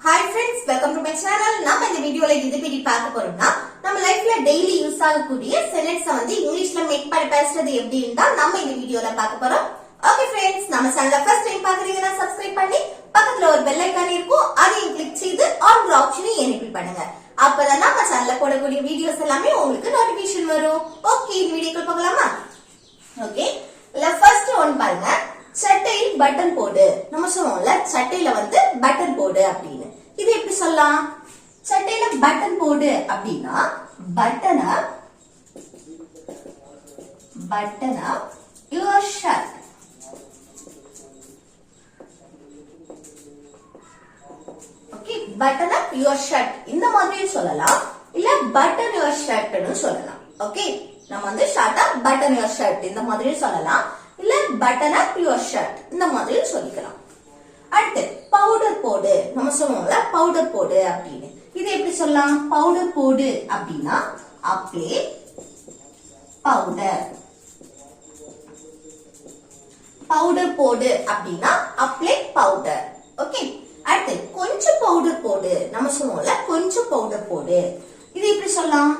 Hi friends, welcome to my channel. நம்ம இந்த வீடியோல எதை பத்தி பார்க்க போறோம்னா நம்ம லைஃப்ல டெய்லி யூஸ் ஆகக்கூடிய சென்டென்ஸ் வந்து இங்கிலீஷ்ல மேக் பண்ணி பேசுறது எப்படின்னு தான் நம்ம இந்த வீடியோல பார்க்க போறோம். ஓகே फ्रेंड्स, நம்ம சேனலை ஃபர்ஸ்ட் டைம் பாக்குறீங்கன்னா சப்ஸ்கிரைப் பண்ணி பக்கத்துல ஒரு பெல் ஐகான் இருக்கும் அதையும் கிளிக் செய்து ஆல் ஆப்ஷனை எனேபிள் பண்ணுங்க. அப்பதான் நம்ம சேனல்ல போடக்கூடிய வீடியோஸ் எல்லாமே உங்களுக்கு நோட்டிபிகேஷன் வரும். ஓகே, இந்த வீடியோக்கு போகலாமா? ஓகே, ஃபர்ஸ்ட் ஒன் பாருங்க. சட்டையில் பட்டன் போடு. நம்ம சொல்லுவோம்ல சட்டையில வந்து பட்டன் போடு அப்படின்னு. இது எப்படி சொல்லலாம்? சட்டையில பட்டன் போடு அப்படின்னா button up your shirt. Okay, button up your shirt இந்த மாதிரி சொல்லலாம், இல்ல button your shirt னு சொல்லலாம். ஓகே, நம்ம வந்து ஷார்ட்டா button your shirt இந்த மாதிரி சொல்லலாம், இல்ல button up your shirt இந்த மாதிரி சொல்லிக்கலாம். அடுத்து பவுடர் போடு. நம்ம சொல்லுவோம்ல பவுடர் போடு அப்படின்னு. இது எப்படி சொல்லலாம்? பவுடர் போடு அப்படின்னா apply powder. பவுடர் போடு அப்படின்னா apply powder. ஓகே, அடுத்து கொஞ்சம் பவுடர் போடு. நம்ம சொல்லுவோம்ல கொஞ்சம் பவுடர் போடு. இது எப்படி சொல்லலாம்?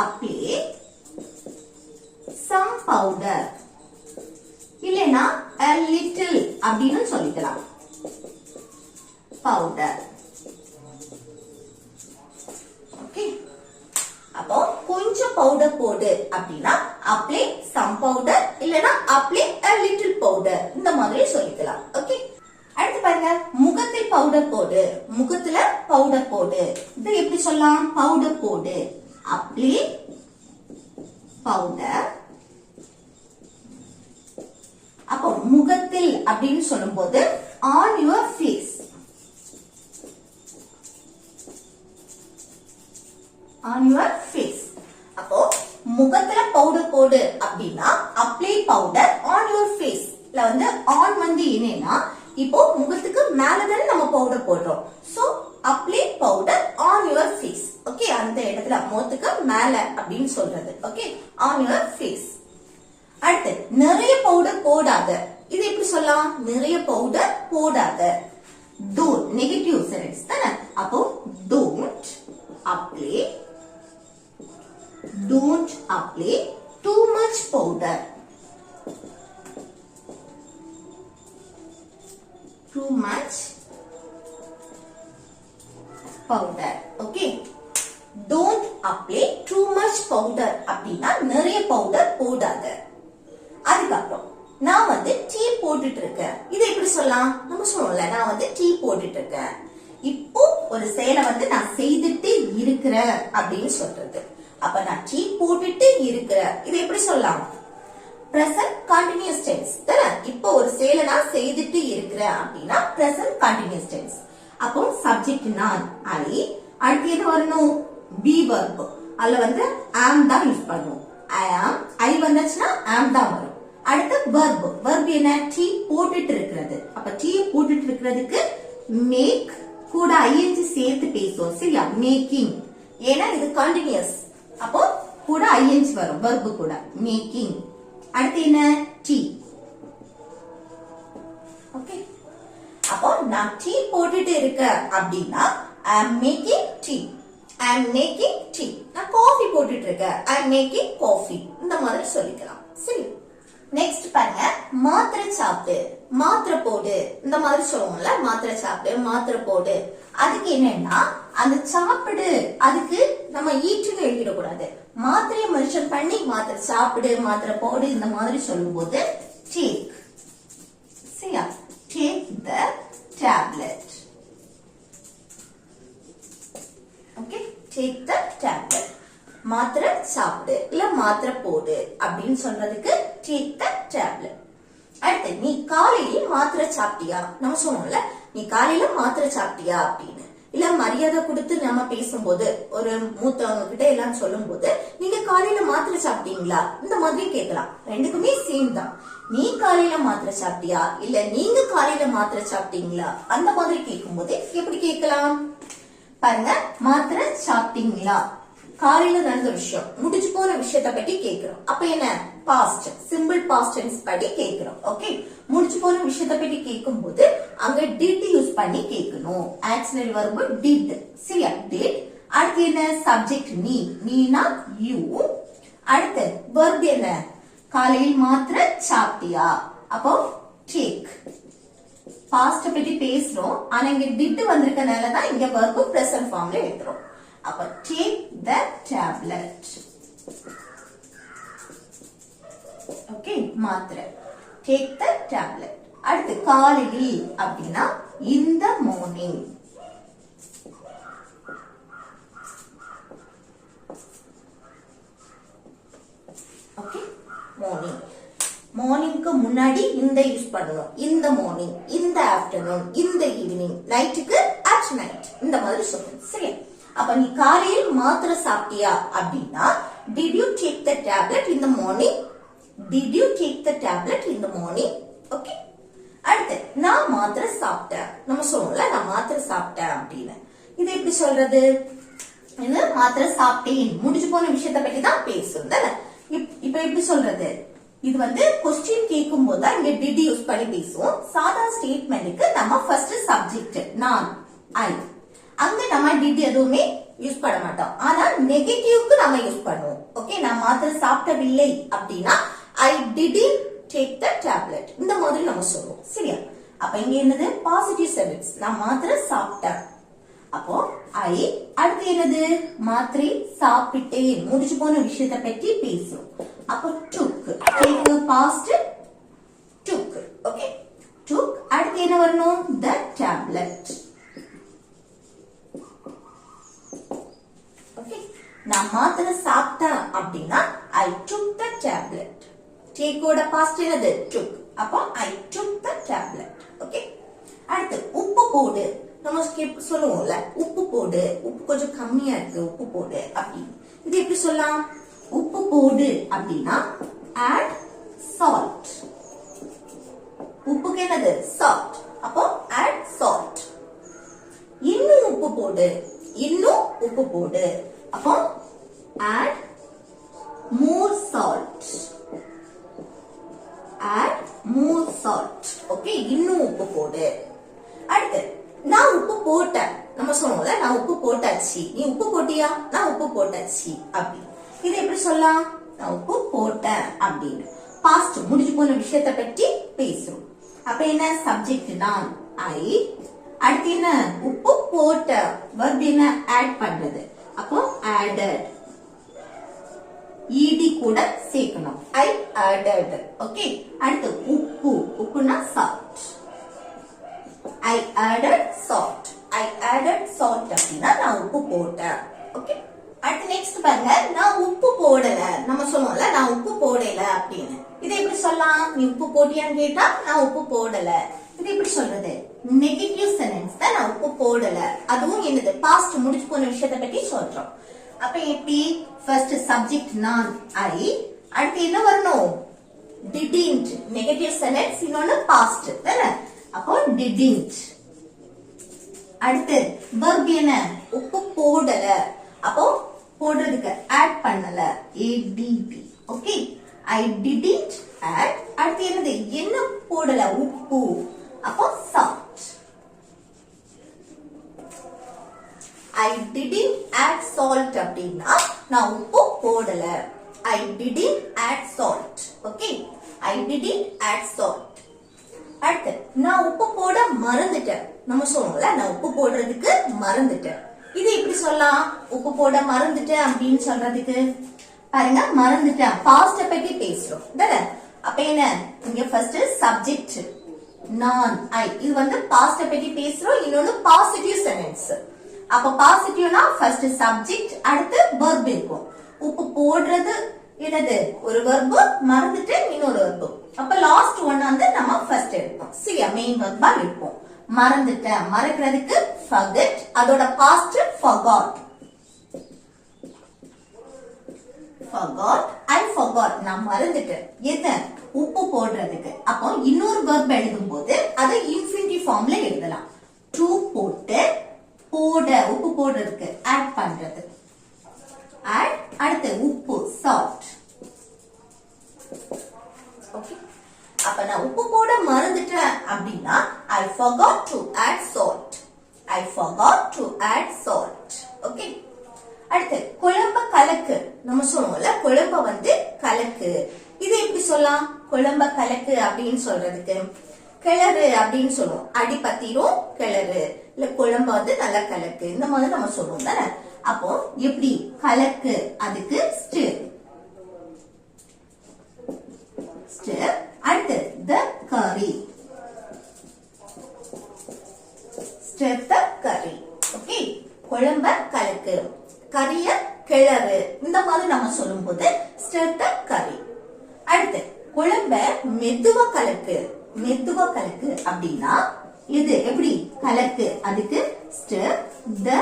apply some powder, இல்லனா a little அப்படின்னு சொல்லிக்கலாம். powder. ஓகே, அப்போ கொஞ்சம் பவுடர் போடு அப்படின்னா apply some powder, இல்லனா apply a little powder இந்த மாதிரி சொல்லிக்கலாம். ஓகே, அடுத்து பாருங்க, முகத்தில் பவுடர் போடு. முகத்துல பவுடர் போடு. இது எப்படி சொல்லலாம்? பவுடர் போடு apply powder. அப்போ முகத்தில் அப்படின்னு சொல்லும்போது on your face. on your face. அப்போ முகத்துல பவுடர் போடு அப்படின்னா apply powder on your face. ல வந்து on வந்து என்னன்னா இப்போ முகத்துக்கு மேல தான நம்ம பவுடர் போடுறோம். So apply powder on your face. Okay, அந்த இடத்துல முகத்துக்கு மேல அப்படின்னு சொல்றது. Okay, on your face. அடுத்து நிறைய பவுடர் போடாத. இது எப்படி சொல்லலாம்? நிறைய பவுடர் போடாத. don't நெகட்டிவ் சென்டென்ஸ் தானே. அப்போ don't apply too much powder. too much powder. okay, don't apply too much powder அப்படின்னா நிறைய பவுடர் போடாத. அதுக்கப்புறம் நான் வந்து டீ போட்டுட்டு இருக்கேன். இது எப்படி சொல்லலாம்? நம்ம சொல்லுவோம்ல நான் வந்து டீ போட்டுட்டு இருக்கேன். இப்போ ஒரு செயலை வந்து நான் செய்துட்டு இருக்கிறேன் அப்படின்னு சொல்றது. அப்ப நான் டீ போட்டுட்டு இருக்கிறேன். இது எப்படி சொல்லலாம்? present continuous tense தானே. இப்போ ஒரு செயலை நான் செய்துட்டு இருக்கிறேன் அப்படின்னா present continuous tense. அப்போ subject நான் I, அடுத்து எது வரணும்? be verb. அதுல வந்து am தான் யூஸ் பண்ணுவோம். I வந்துச்சுன்னா am தான் வரும். அடுத்து verb என்ன? டீ போட்டுட்டு இருக்கிறது. அப்ப டீ போட்டுட்டு இருக்கிறதுக்கு make கூட ing சேர்த்து பேசுவோம். சரியா? making. ஏன்னா இது கண்டினியூஸ். அப்போ கூட ing வரும் verb கூட making. அடுத்து என்ன? டீ. ஓகே, அப்போ நான் டீ போட்டுட்டு இருக்கேன் அப்படின்னா I am making tea. I am making tea. நான் காஃபி போட்டுட்டு இருக்கேன். I am making coffee. இந்த மாதிரி சொல்லிக்கலாம். சரி, நெக்ஸ்ட் பாருங்க, மாத்திரை சாப்பிடு. மாத்திரை போடு இந்த மாதிரி சொல்லுவோம்ல. மாத்திரை சாப்பிடு, மாத்திரை போடு. அதுக்கு என்னன்னா அந்த சாப்பிடு அதுக்கு நம்ம ஈட்டுன்னு எழுதிடக்கூடாது. மாத்திரையை மென்ஷன் பண்ணி மாத்திரை சாப்பிடு, மாத்திரை போடு இந்த மாதிரி சொல்லும் போது take. சரியா? take the tablet. Okay, take the tablet. மாத்திரை சாப்பிடு இல்ல மாத்திரை போடு அப்படின்னு சொல்றதுக்கு take the tablet. அடுத்து நீ காலையில மாத்திரை சாப்பிட்டியா? நம்ம சொல்லுவோம்ல நீ காலையில மாத்திரை சாப்பிட்டியா அப்படின்னு. இல்ல மரியாதை கொடுத்து நம்ம பேசும்போது ஒரு மூத்தவங்க கிட்ட எல்லாம் சொல்லும் போது நீங்க காலையில மாத்திரை சாப்பிட்டீங்களா இந்த மாதிரி கேட்கலாம். ரெண்டுக்குமே சேம் தான். நீ காலையில மாத்திரை சாப்பிட்டியா இல்ல நீங்க காலையில மாத்திரை சாப்பிட்டீங்களா அந்த மாதிரி கேட்கும் போது எப்படி கேட்கலாம்? பாருங்க, மாத்திரை சாப்பிட்டீங்களா காலையில நடந்த விஷயம், முடிச்சு போன விஷயத்தை பத்தி கேக்குறோம். அப்ப என்ன பாஸ்ட், சிம்பிள் பாஸ்ட் டென்ஸ் படி கேக்குறோம். ஓகே, முடிச்சு போன விஷயத்தை பத்தி கேட்கும் போது அங்க டிட் யூஸ் பண்ணி கேட்கணும். Auxiliary verb did. சரியா, டிட். அடுத்து என்ன சப்ஜெக்ட் நீ, நீனா யூ. அடுத்து verb என்ன காலையில் மாத்திர சாப்பிட்டியா, அப்போ டேக். பாஸ்ட் பத்தி பேசுறோம், ஆனா இங்க டிட் வந்திருக்கனால தான் இங்க verb present ஃபார்ம்ல எழுதுறோம். அப்ப take the tablet. ஓகே, மாத்திரை take the tablet. அடுத்து காலையில் அப்படின்னா in the morning. Okay, morning. மார்னிங்க்கு முன்னாடி இந்த யூஸ் பண்ணணும். இந்த மார்னிங், இந்த ஆஃப்டர்நூன், இந்த ஈவினிங், நைட்டுக்கு அட் நைட், இந்த மாதிரி சொல்லணும். சரியா, அப்ப நீ காலையில் மாத்திரை சாப்பிட்டியா அப்படின்னா did you take the tablet in the morning? Did you take the tablet in the morning? Okay, அடுத்து நான் மாத்திரை சாப்பிட்டேன். நம்ம சொல்லுவோம்ல நான் மாத்திரை சாப்பிட்டேன் அப்படின்னு. இது எப்படி சொல்றது? இது மாத்திரை சாப்பிட்டேன் முடிஞ்சு போன விஷயத்தை பத்தி தான் பேசும் தானே. இப்ப எப்படி சொல்றது? இது வந்து क्वेश्चन கேட்கும் போது தான் இங்க did யூஸ் பண்ணி பேசுவோம். சாதா ஸ்டேட்மென்ட்க்கு நம்ம ஃபர்ஸ்ட் சப்ஜெக்ட் நான், ஐ, அங்க நம்ம டிட் எதுவுமே யூஸ் பண்ண மாட்டோம். ஆனா நெகட்டிவ்க்கு நம்ம யூஸ் பண்ணுவோம். ஓகே, நான் மாத்திரை சாப்பிடவில்லை அப்படின்னா I didn't take the tablet, இந்த மாதிரி நம்ம சொல்லுவோம். சரியா, அப்ப இங்க என்னது பாசிட்டிவ் சென்டென்ஸ், நான் மாத்திரை சாப்பிட்டேன். அப்போ ஐ, அடுத்து என்னது மாத்திரை சாப்பிட்டேன் முடிச்சு போன விஷயத்தை பற்றி பேசுறோம். அப்போ took, take past took. Okay, took. அடுத்து என்ன வரணும்? the tablet. நான் மாத்திரை சாப்பிட்டேன் அப்படின்னா I took the tablet. Take ஓட பாஸ்ட் என்னது? took. அப்போ I took the tablet. Okay, அடுத்து உப்பு போடு. நம்ம சொல்லுவோம்ல உப்பு போடு, உப்பு கொஞ்சம் கம்மியா இருக்கு, உப்பு போடு அப்படின்னு. இது எப்படி சொல்லலாம்? உப்பு போடு அப்படின்னா add salt. உப்புக்கு என்னது? salt. அப்போ add salt. இன்னும் உப்பு போடு, இன்னும் உப்பு போடு, அப்போ add more salt. Add more salt. Okay, இன்னும் உப்பு போடு. அடுத்து நான் உப்பு போட்டேன். நம்ம சொல்லுவோம்ல நான் உப்பு போட்டாச்சு, நீ உப்பு போட்டியா? நான் உப்பு போட்டாச்சு அப்படி. இது எப்படி சொல்லலாம்? நான் உப்பு போட்டேன் அப்படின்னு. பாஸ்ட் முடிஞ்சு போன விஷயத்தை பற்றி பேசுறோம். அப்ப என்ன சப்ஜெக்ட் நான், ஐ. அடுத்து என்ன உப்பு போட்ட, verb என்ன ஆட் பண்றது. அப்போ added, ed கூட சேர்க்கணும். I added. ஓகே, அடுத்து உப்பு, உப்புனா salt. I added salt. I added salt அப்படின்னா நான் உப்பு போட்டேன். ஓகே, அடுத்து நெக்ஸ்ட் பாருங்க, நான் உப்பு போடல. நம்ம சொல்லுவோம்ல நான் உப்பு போடல அப்படின்னு. இது எப்படி சொல்லலாம்? நீ உப்பு போட்டியான்னு கேட்டா நான் உப்பு போடல. இது எப்படி சொல்றது? நெகட்டிவ் சென்டென்ஸ் தான், நான் உப்பு போடல. அதுவும் என்னது? பாஸ்ட் முடிச்சு போன விஷயத்தை பத்தி சொல்றோம். அப்ப எப்படி? ஃபர்ஸ்ட் சப்ஜெக்ட் நான், ஐ. அடுத்து என்ன வரணும்? didn't, நெகட்டிவ் சென்டென்ஸ், இன்னொன்னு பாஸ்ட் தானே. அப்போ didn't. அடுத்து verb என்ன? உப்பு போடல. அப்போ போடுறதுக்கு ஆட் பண்ணல, add. Okay, I didn't add. அடுத்து என்னது? என்ன போடல? உப்பு. அப்போ salt. I didn't add salt அப்படின்னா நான் உப்பு போடல. I didn't add salt. Okay, I didn't add salt. அடுத்து நான் உப்பு போட மறந்துட்டேன். நம்ம சொல்லுவோம்ல நான் உப்பு போடுறதுக்கு மறந்துட்டேன். இது எப்படி சொல்லலாம்? உப்பு போட மறந்துட்டேன் அப்படின்னு சொல்றதுக்கு பாருங்க, மறந்துட்டேன் பாஸ்ட பத்தி பேசுறோம் தானே. அப்ப என்ன? இங்க ஃபர்ஸ்ட் சப்ஜெக்ட் நான், ஐ. இது வந்து பாஸ்ட பத்தி பேசுறோம், இன்னொன்னு பாசிட்டிவ் சென்டென்ஸ். அப்ப பாசிட்டிவ்னா ஃபர்ஸ்ட் சப்ஜெக்ட், அடுத்து verb இருக்கும். உப்பு போடுறது என்னது? ஒரு verb, மறந்துட்டு இன்னொரு verb. அப்ப லாஸ்ட் ஒன் வந்து நம்ம ஃபர்ஸ்ட் எடுப்போம். சரியா, மெயின் verb-ஆ எடுப்போம். மறந்துட்டேன், மறக்கிறதுக்கு forget, அதோட past forgot. forgot, I forgot, நான் மறந்துட்டேன். எது? உப்பு போடுறதுக்கு. அப்போ இன்னொரு verb எழுதும்போது அதை இன்ஃபினிட்டிவ் ஃபார்ம்ல எழுதலாம். to போட்டு போட, உப்பு போடுறதுக்கு ஆட் பண்றது. forgot to add salt. Okay. அடுத்து குழம்ப கலக்கு. நம்ம சொல்லுவோம்ல குழம்ப வந்து கலக்கு. இது எப்படி சொல்லலாம்? குழம்ப கலக்கு அப்படின்னு சொல்றதுக்கு கிளறு அப்படின்னு சொல்லுவோம். அடி பத்திரும் கிளறு, இல்ல குழம்ப வந்து நல்லா கலக்கு, இந்த மாதிரி நம்ம சொல்லுவோம் தானே. அப்போ எப்படி கலக்கு, அதுக்கு stir. Stir. அடுத்து the curry. Stir the curry. Okay. குழம்ப கலக்கு, கறிய கிளறு, இந்த மாதிரி நம்ம சொல்லும் போது stir the curry. அடுத்து குழம்ப மெதுவா கலக்கு. மெதுவா கலக்கு அப்படின்னா இது எப்படி கலக்கு, அதுக்கு stir the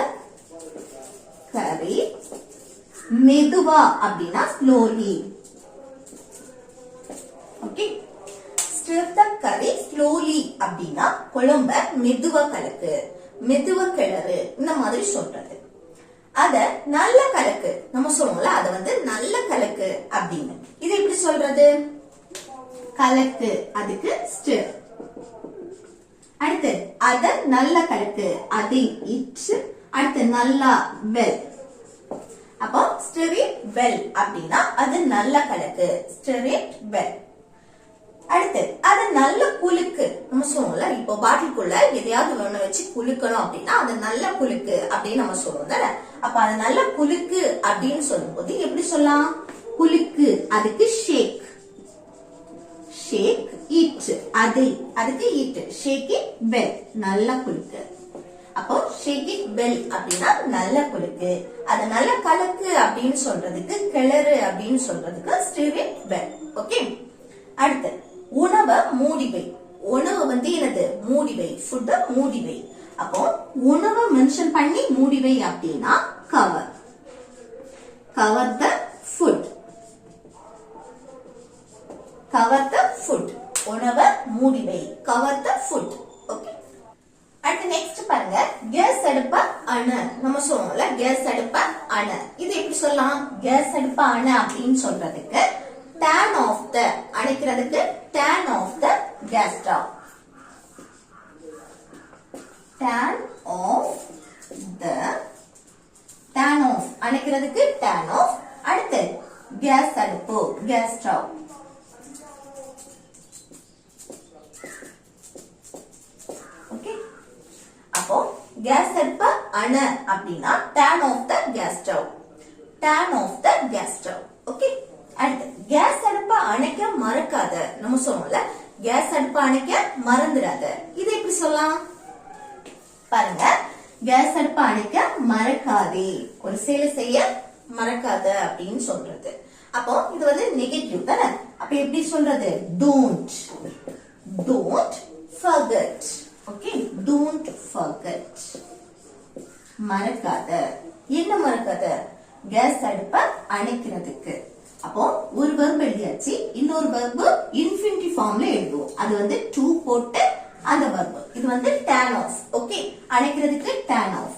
curry. மெதுவா அப்படின்னா slowly. Okay. Stir the curry slowly அப்படின்னா குழம்ப மெதுவா கலக்கு, மெதுவா கிளறு, இந்த மாதிரி சொல்றது. அத நல்ல கலக்கு, நம்ம சொல்லுவோம்ல அத வந்து நல்ல கலக்கு அப்படின்னு. இது எப்படி சொல்றது? கலக்கு, அதுக்கு stir. அடுத்து அத நல்ல கலக்கு, அது it. அடுத்து நல்லா well. அப்போ stir it well அப்படின்னா அது நல்ல கலக்கு, stir it well. அடுத்து அத நல்ல குலுக்கு. நம்ம சொல்லுவோம்ல இப்போ பாட்டிலுக்குள்ள எதையாவது ஒண்ணு வச்சு குலுக்கணும் அப்படின்னா அது நல்ல குலுக்கு அப்படின்னு நம்ம சொல்லுவோம் தானே. அப்ப அது நல்ல குலுக்கு அப்படின்னு சொல்லும் போது எப்படி சொல்லலாம்? குலுக்கு, அதுக்கு ஷேக். ஷேக் இட், அதுக்கு இட். ஷேக் இட் வெல், நல்ல குலுக்கு. அப்போ ஷேக் இட் வெல் அப்படின்னா நல்ல குலுக்கு. அது நல்ல கலக்கு அப்படின்னு சொல்றதுக்கு, கிளறு அப்படின்னு சொல்றதுக்கு stir it well. ஓகே. அடுத்து உணவை மூடிவை. உணவு வந்து என்னது? மூடிவை. ஃபுட் மூடிவை. அப்போ உணவை மென்ஷன் பண்ணி மூடிவை அப்படின்னா cover. Cover the food. Cover the food. உணவை மூடிவை. Cover the food. ஓகே. அடுத்து நெக்ஸ்ட் பாருங்க, கேஸ் அடுப்ப அண. நம்ம சொல்லுவோம்ல கேஸ் அடுப்ப அண. இது எப்படி சொல்லலாம்? கேஸ் அடுப்ப அண அப்படின்னு சொல்றதுக்கு turn off the, அணைக்கிறதுக்கு turn off the gas stove. Turn off the, turn off அணைக்கிறதுக்கு turn off. அடுத்து கேஸ் அடுப்பு, gas stove. ஓகே. அப்போ கேஸ் அடுப்ப அண அப்படின்னா turn off the gas stove. Turn off the gas stove. Okay. அடுத்து case அடுப்ப அணைக்க மறக்காத. நம்ம சொல்லுவோம்ல கேஸ் அடுப்ப அணைக்க மறந்துடாத. இது எப்படி சொல்லலாம்? பாருங்க, கேஸ் அடுப்ப அணைக்க மறக்காதே, ஒரு செயலை செய்ய மறக்காத அப்படின்னு சொல்றது. அப்போ இது வந்து நெகட்டிவ் தானே. அப்ப எப்படி சொல்றது? don't. Don't forget. Okay. Don't forget. மறக்காத. என்ன மறக்காத? கேஸ் அடுப்ப அணைக்கிறதுக்கு. அப்போ ஒரு verb எழுதியாச்சு, இன்னொரு verb இன்ஃபினிட்டிவ் ஃபார்ம்ல எழுதுவோம். அது வந்து to போட்டு அந்த verb. இது வந்து turn off. ஓகே. அணைக்கிறதுக்கு turn off.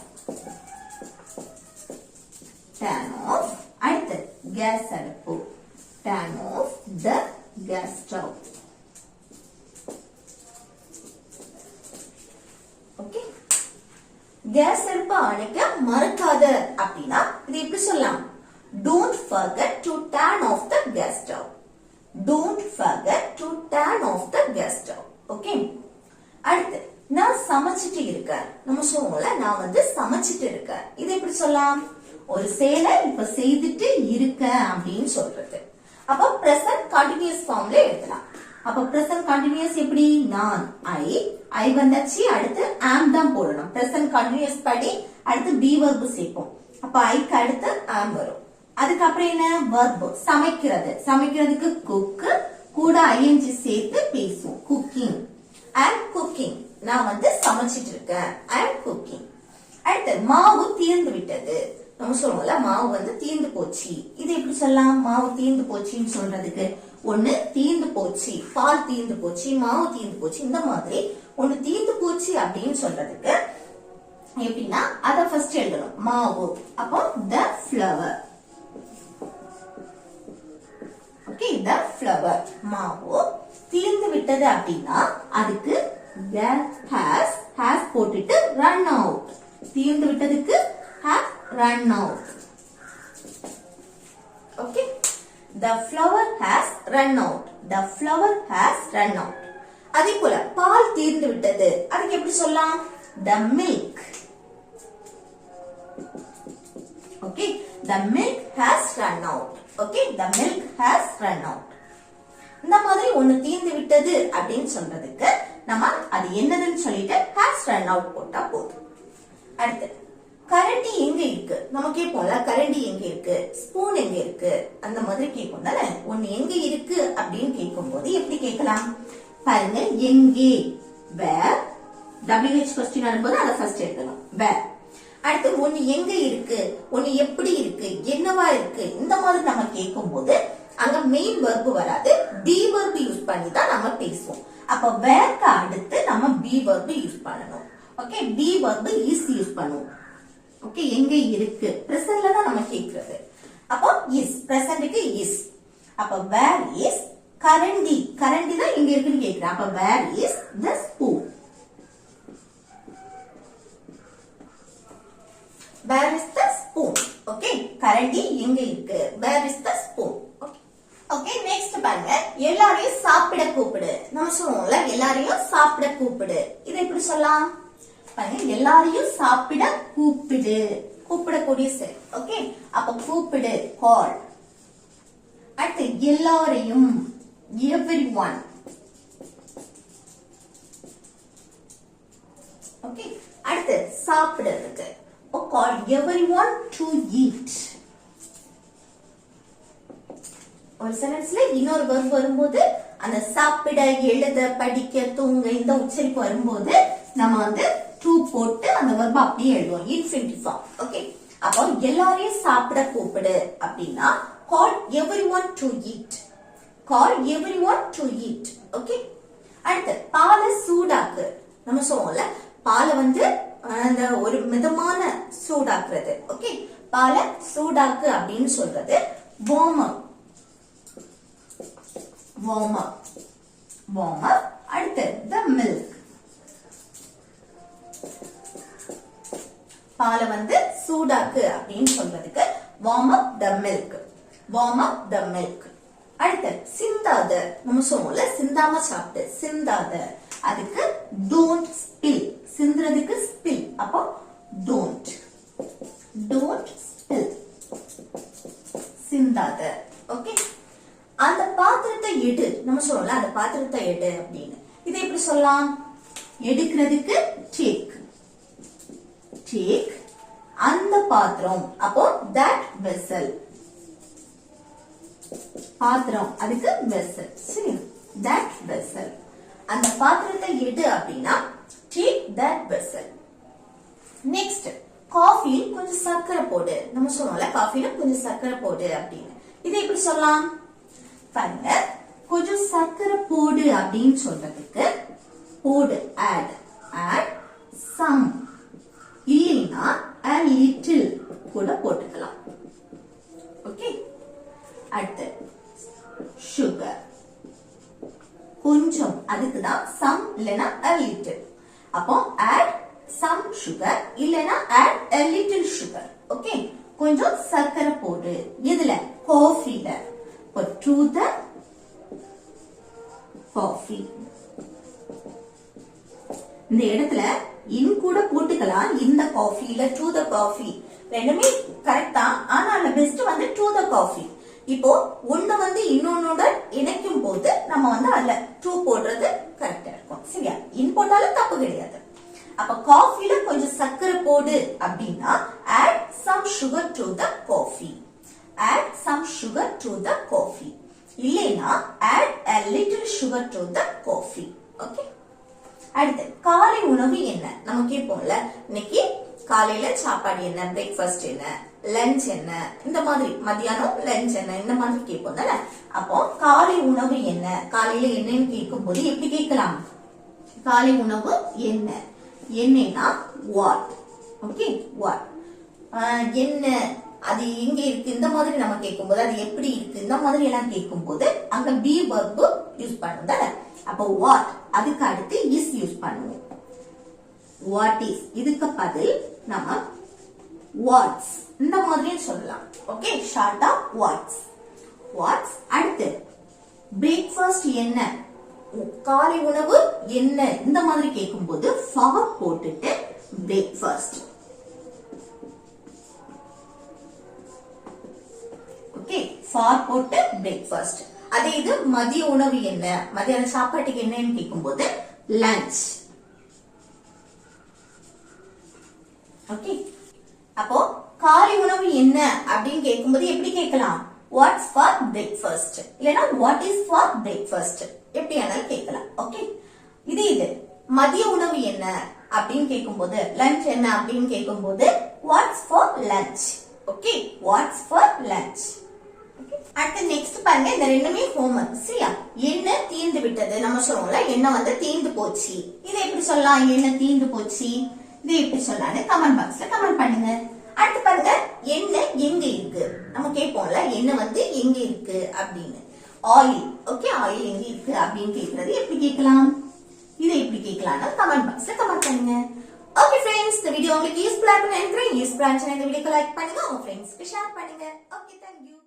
Turn off. அடுத்து கேஸ் அடுப்பு. Turn off the gas stove. Okay. Gas அடுப்ப அணைக்க மறக்காத அப்படின்னா இது எப்படி சொல்லலாம்? Don't forget to turn off the gas stove. Don't forget to turn off the gas stove. Okay. அடுத்து நான் சமைச்சிட்டு இருக்கேன். நம்ம சொல்லுவோம்ல நான் வந்து சமைச்சிட்டு இருக்கேன். இது எப்படி சொல்லலாம்? ஒரு செயலை இப்ப செய்துட்டு இருக்க அப்படின்னு சொல்றது. அப்ப present continuous ஃபார்ம்ல எழுதலாம். அப்ப present continuous எப்படி? நான், I வந்தாச்சு, அடுத்து am தான் போடணும். present continuous படி அடுத்து be verb சேர்ப்போம். அப்ப ஐக்கு அடுத்து am வரும். அதுக்கப்புறம் என்ன? verb சமைக்கிறது. சமைக்கிறதுக்கு cook, கூட ing சேர்த்து பேசுவோம். cooking. I am cooking. நான் வந்து சமைச்சிட்டு இருக்கேன். I am cooking. அடுத்து மாவு தீர்ந்து விட்டது. நம்ம சொல்லுவோம்ல மாவு வந்து தீர்ந்து போச்சு. இது எப்படி சொல்லலாம்? மாவு தீர்ந்து போச்சுன்னு சொல்றதுக்கு ஒண்ணு தீர்ந்து போச்சு, பால் தீர்ந்து போச்சு, மாவு தீர்ந்து போச்சு, இந்த மாதிரி ஒண்ணு தீர்ந்து போச்சு அப்படின்னு சொல்றதுக்கு எப்படின்னா அத ஃபர்ஸ்ட் எழுதணும். மாவு, அப்போ the flour. Okay, the flour. மாவு தீர்ந்து விட்டது அப்படின்னா அதுக்கு has போட்டுட்டு run out. தீர்ந்து விட்டதுக்கு have run out. Okay, the flower has run out. The flower has run out. அதே போல பால் தீர்ந்து விட்டது, அதுக்கு எப்படி சொல்லலாம்? The milk. Okay, the milk has run out. Okay, the milk has run out. இந்த மாதிரி ஒன்னு தீர்ந்து விட்டது அப்படின்னு சொல்றதுக்கு நம்ம அது என்னதுன்னு சொல்லிட்டு has run out போட்டா போதும். அடுத்து கரண்டி எங்க இருக்கு நம்ம கேட்போம்ல, கரண்டி எங்க இருக்கு, ஸ்பூன் எங்க இருக்கு, அந்த மாதிரி கேட்போம் தானே. ஒன்னு எங்க இருக்கு அப்படின்னு கேட்கும் போது எப்படி கேட்கலாம் பாருங்க, எங்கே, where, WH கொஸ்டின் வரும்போது அதை ஃபர்ஸ்ட் எடுக்கணும், where. அடுத்து ஒன்னு எங்க இருக்கு, ஒன்னு எப்படி இருக்கு, என்னவா இருக்கு, இந்த மாதிரி நம்ம கேட்கும் போது அங்க மெயின் வெர்ப் வராது, பி வெர்ப் யூஸ் பண்ணி தான் நம்ம பேசுவோம். அப்ப வேர்க்கு அடுத்து நம்ம பி வெர்ப் யூஸ் பண்ணணும். Okay, B verb is use பண்ணுவோம். ஓகே, எங்க இருக்கு, பிரசன்ட்ல தான் நம்ம கேக்குறது. அப்போ இஸ், பிரசன்ட்க்கு இஸ். அப்ப வேர் இஸ் கரண்டி, கரண்டி தான் எங்க இருக்குன்னு கேக்குறேன். அப்ப where is the spoon. Where is the spoon. Okay, கரண்டி எங்க இருக்கு, where is the spoon. Okay, next பாருங்க, எல்லாரையும் சாப்பிட கூப்பிடு. நம்ம சொல்லுவோம்ல, எல்லாரையும் சாப்பிட கூப்பிடு. இதை எப்படி சொல்லலாம் பாருங்க, எல்லாரையும் சாப்பிட கூப்பிடு, கூப்பிடக்கூடிய சொல். ஓகே, அப்ப கூப்பிடு, கால். அடுத்து எல்லாரையும், everyone. ஓகே, அடுத்து சாப்பிடுறதுக்கு call everyone to eat. ஒரு சென்டென்ஸ்ல இன்னொரு வெர்ப் வரும்போது அந்த சாப்பிட, எழுத, படிக்க, தூங்க இந்த உச்சரிப்பு வரும்போது நம்ம வந்து to போட்டு அந்த வெர்ப் அப்படியே எழுதுவோம், இன்ஃபினிட்டிவ் ஃபார்ம். ஓகே, அப்போ எல்லாரையும் சாப்பிட கூப்பிடு அப்படின்னா call everyone to eat. Call everyone to eat. Okay, அடுத்து பாலை சூடாக்கு. நம்ம சொல்லுவோம்ல, பாலை வந்து அந்த ஒரு மிதமான சூடாக்குறது. ஓகே, பாலை சூடாக்கு அப்படின்னு சொல்றது warm up. Warm up. Warm up. அடுத்து the milk. பாலை வந்து சூடாக்கு அப்படின்னு சொல்றதுக்கு warm up the milk. Warm up the milk. அடுத்து சிந்தாத. நம்ம சொல்லுவோம்ல, சிந்தாம சாப்பிட்டு, சிந்தாத. அதுக்கு don't spill. சிந்துறதுக்கு spill. அப்போ don't. Don't spill. சிந்தாத. ஓகே, அந்த பாத்திரத்தை எடு. நம்ம சொல்லுவோம்ல, அந்த பாத்திரத்தை எடு அப்படின்னு. இதை எப்படி சொல்லலாம்? எடுக்கிறதுக்கு take. Take அந்த பாத்திரம். அப்போ that vessel. பாத்திரம் அதுக்கு vessel. சரி, that vessel. அந்த பாத்திரத்தை எடு அப்படின்னா take that vessel. Next, coffee கொஞ்சம் சர்க்கரை போடு. நம்ம சொல்லுவோம்ல, காஃபில கொஞ்சம் சர்க்கரை போடு அப்படின்னு. இதை எப்படி சொல்லலாம் பாருங்க, கொஞ்சம் சர்க்கரை போடு அப்படின்னு சொல்றதுக்கு போடு add. Add some. இல்லைன்னா a little கூட போட்டுக்கலாம். ஓகே, அடுத்து sugar. கொஞ்சம், அதுக்குதான் some இல்லைன்னா a little. அப்போ add some sugar இல்லைன்னா add a little sugar. Okay, கொஞ்சம் சர்க்கரை போடு. இதுல காஃபில to the coffee. இந்த இடத்துல இன் கூட போட்டுக்கலாம், இந்த காஃபில to the coffee. ரெண்டுமே கரெக்ட் தான், ஆனா அந்த பெஸ்ட் வந்து to the coffee. இப்போ ஒண்ணு வந்து இன்னொன்னோட இணைக்கும் போது நம்ம வந்து அதுல to போடுறது கரெக்டா இருக்கும். சரியா, இன் போட்டாலும் தப்பு கிடையாது. அப்ப காஃபில கொஞ்சம் சர்க்கரை போடு அப்படின்னா add some sugar to the coffee. Add some sugar to the coffee. இல்லைனா add a little sugar to the coffee. Okay, அடுத்து காலை உணவு என்ன? நம்ம கேட்போம்ல, இன்னைக்கு காலையில சாப்பாடு என்ன, பிரேக்ஃபாஸ்ட் என்ன, லஞ்ச் என்ன, இந்த மாதிரி மத்தியானம் லஞ்ச் என்ன, இந்த மாதிரி கேட்போம் தானே. அப்போ காலை உணவு என்ன, காலையில என்னன்னு கேட்கும் போது எப்படி கேட்கலாம்? காலை உணவு என்ன, என்னன்னா what. Okay, what. என்ன, அது எங்க இருக்கு, இந்த மாதிரி நம்ம கேட்கும் போது அது எப்படி இருக்கு, இந்த மாதிரி எல்லாம் கேட்கும் போது அங்க be verb யூஸ் பண்ணும் தானே. அப்போ what அதுக்கு அடுத்து is யூஸ் பண்ணுவோம். வாட் இஸ் இதுக்கு பதில் நம்ம வாட்ஸ் இந்த மாதிரி சொல்லலாம். ஓகே, ஷார்ட்டா வாட்ஸ். வாட்ஸ். அடுத்து பிரேக்ஃபாஸ்ட் என்ன, காலை உணவு என்ன, இந்த மாதிரி கேட்கும்போது ஃபார் போட்டுட்டு பிரேக்ஃபாஸ்ட். ஓகே, ஃபார் போட்டு பிரேக்ஃபாஸ்ட். அதே இது மதிய உணவு என்ன, மதியான சாப்பாட்டுக்கு என்னன்னு கேட்கும்போது லஞ்ச். ஓகே, அப்போ காலை உணவு என்ன அப்படின்னு கேட்கும்போது எப்படி கேட்கலாம்? வாட்ஸ் ஃபார் பிரேக்ஃபாஸ்ட், இல்லனா வாட் இஸ் ஃபார் பிரேக்ஃபாஸ்ட், எப்படி வேணாலும் கேட்கலாம். ஓகே, இது மதிய உணவு என்ன அப்படின்னு கேட்கும்போது, லஞ்ச் என்ன அப்படின்னு கேட்கும்போது what's for lunch. Okay, what's for lunch. அடுத்து நெக்ஸ்ட் பாருங்க, இந்த ரெண்டுமே ஹோம்வொர்க். சரியா? என்ன தீர்ந்து விட்டது நம்ம சொல்லுவோம்ல, என்ன வந்து தீர்ந்து போச்சு. இதை எப்படி சொல்லலாம்? என்ன தீர்ந்து போச்சு, இது எப்படி சொல்லலாம்னு கமெண்ட் பாக்ஸ்ல கமெண்ட் பண்ணுங்க. அடுத்து பாருங்க, என்ன எங்க இருக்கு நம்ம கேட்போம்ல, என்ன வந்து எங்க இருக்கு அப்படின்னு. ஆயில். ஓகே, ஆயில் எங்க இருக்கு அப்படின்னு கேட்கறது எப்படி கேட்கலாம், இதை எப்படி கேட்கலாம்னு கமெண்ட் பாக்ஸ்ல கமெண்ட் பண்ணுங்க. ஓகே ஃப்ரெண்ட்ஸ், இந்த வீடியோ உங்களுக்கு யூஸ்ஃபுல்லா இருக்கும்னு நினைக்கிறேன். யூஸ்ஃபுல்லா இருந்துச்சுன்னா இந்த வீடியோக்கு லைக் பண்ணுங்க, உங்க ஃப்ரெண்ட்ஸ்க்கு ஷேர் பண்ணுங்க. Okay, thank you.